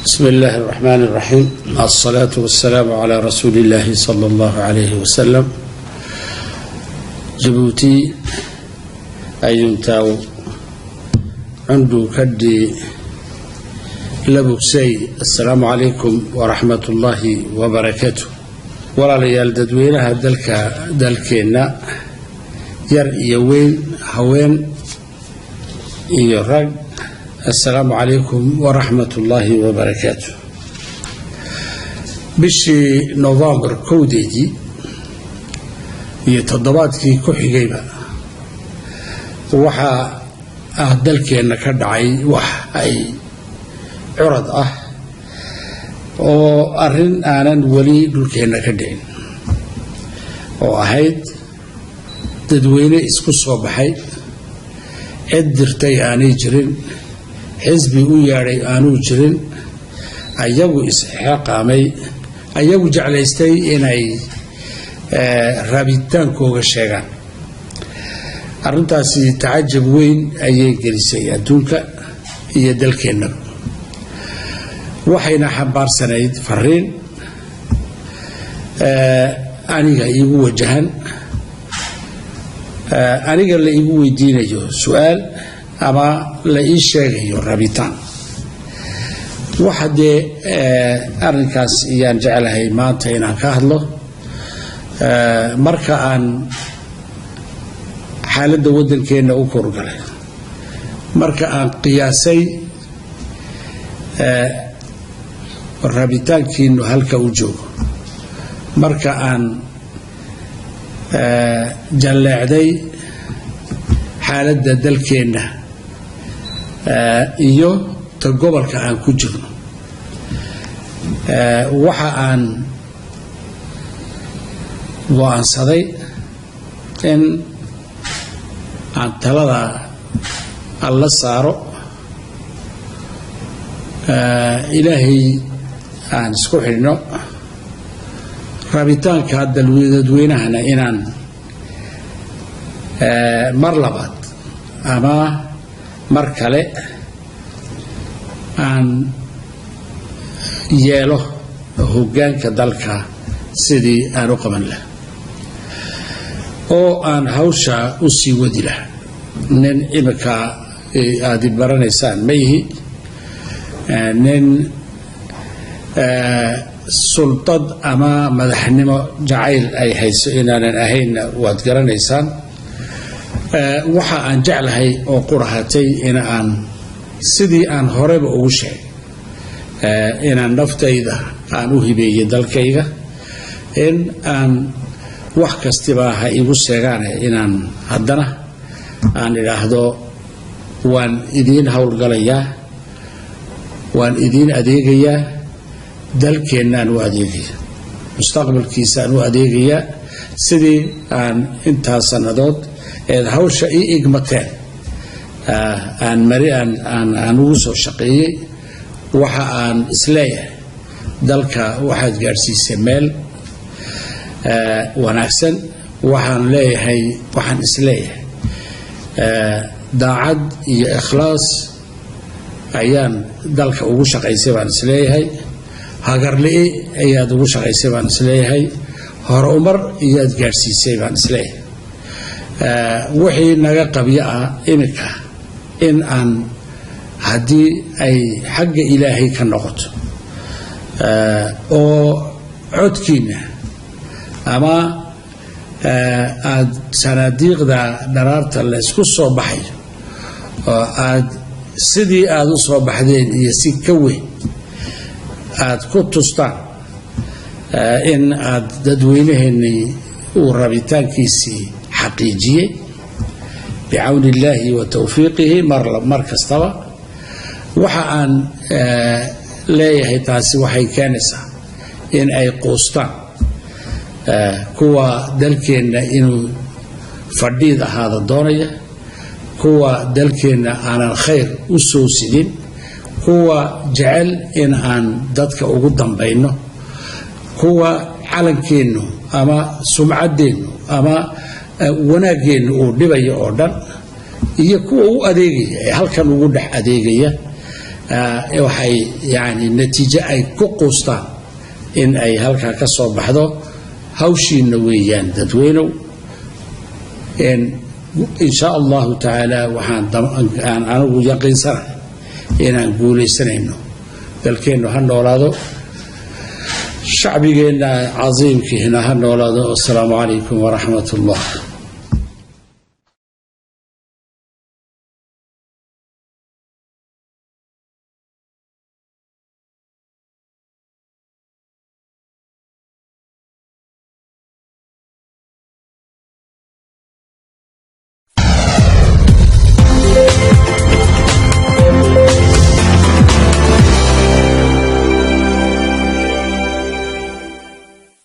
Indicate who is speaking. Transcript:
Speaker 1: بسم الله الرحمن الرحيم. الصلاة والسلام على رسول الله صلى الله عليه وسلم. جبوتي أينتاو عنده كدي لبوكسي. السلام عليكم ورحمة الله وبركاته. ولا ليال ددوينها دلكينا ير يوين هوين يرق. السلام عليكم ورحمة الله وبركاته. بشي نوفمبر كوديجي يتضبط كي كحجيبة وحا أهدلك إنك دعي وح أي عرض وأرن أنا ولي دلك إنك دين وأهيد تدويني اسكو صباحي أدرتي أني جرين حزبي وياري آنو جرين أيهو إسحاق عمي أيهو جعل يستي إني رابطان كوغ الشيغان أرنتاسي تعجب وين أي جلسي أدونك يدلك النب وحينا حبار سنايد فرين أنيقا إيقو وجهان أنيقا اللي إيقو يدينيو سؤال أما لا يشيء رابطان واحد أرنكاس يان جعلها ما تينا كهله مركا عن حالة ودن كينا أكور قله مركا عن قياسي الرابطان كينو هلك وجوه مركا عن جلعدي حالة دل كينا iyo ta gobolka aan ku jirno waxa aan go'aansaday in aan talada alla saaro ilaahay aan isku xidhno rabitaanka dadweynahana inaan mar labaad ama mar kale aan yeelo hoggaanka dalka sidii aan u qaban lahaa oo aan hawsha u sii wadi lahaa nin imika aad baranaysaan ma yihi nin sultad ama madaxnimo jacayl ay hayso inaanan ahaynna waad garanaysaan waxa aan jeclahay oo qurahatay in aan sidii aan horeba ugu sheegay inaan naftayda aan u hibeeyay dalkayga in aan wax kastiba ha igu sheegaan inaan haddana aan idhaahdo waan idiin howlgalayaa waan idiin adeegayaa dalkeennaan u adeegaya mustaqbalkiisaan u adeegayaa sidii aan intaas sannadood hawsha ii igmateen aan mari aan ugu soo shaqeeyay waxa aan isleeyahay dalka waxaad gaarsiisay meel wanaagsan waxaan isleeyahay daacad iyo ikhlaas ayaan dalka ugu shaqaysay baan isleeyahay hagarli'i ayaad ugu shaqaysay baan isleeyahay horumar iyaad gaarsiisay baan isleeyahay wixii naga qabyo imika in aan haddii ay xagga ilaahay ka noqoto oo codkiina ama aad sanaadiiqda dharaarta la isku soo baxayo oo aad sidii aad u soo baxdeen iyo si ka weyn aad ku tustaan in aad dadweynaheennii uu rabitaankiisii حقيقي بعون الله وتوفيقه مر كستوى وحان لا يهتاسي وحي كانسة إن أي قوستان كوا دلكين إنه فرديد هذا الدونية كوا دلكين عن الخير أسوسدين كوا جعل إن أن ددك أقدم بينه كوا علنكينه أما سمعدينه أما wanaageen uu dhibayo oo dhan iyo kuwa u adeegaya halkan ugu dhex adeegaya waxay yani natiijo ay ku quustaan in ay halkaa ka soo baxdo hawshiina weeyaan dadweynow in sha allahu tacaala waxaan anigu yaqiinsanahay inaan guulaysanayno dalkeennu ha noolaado shacbigeenna casiimkiina ha noolaado. assalaamu calaykum waraxmat ullah.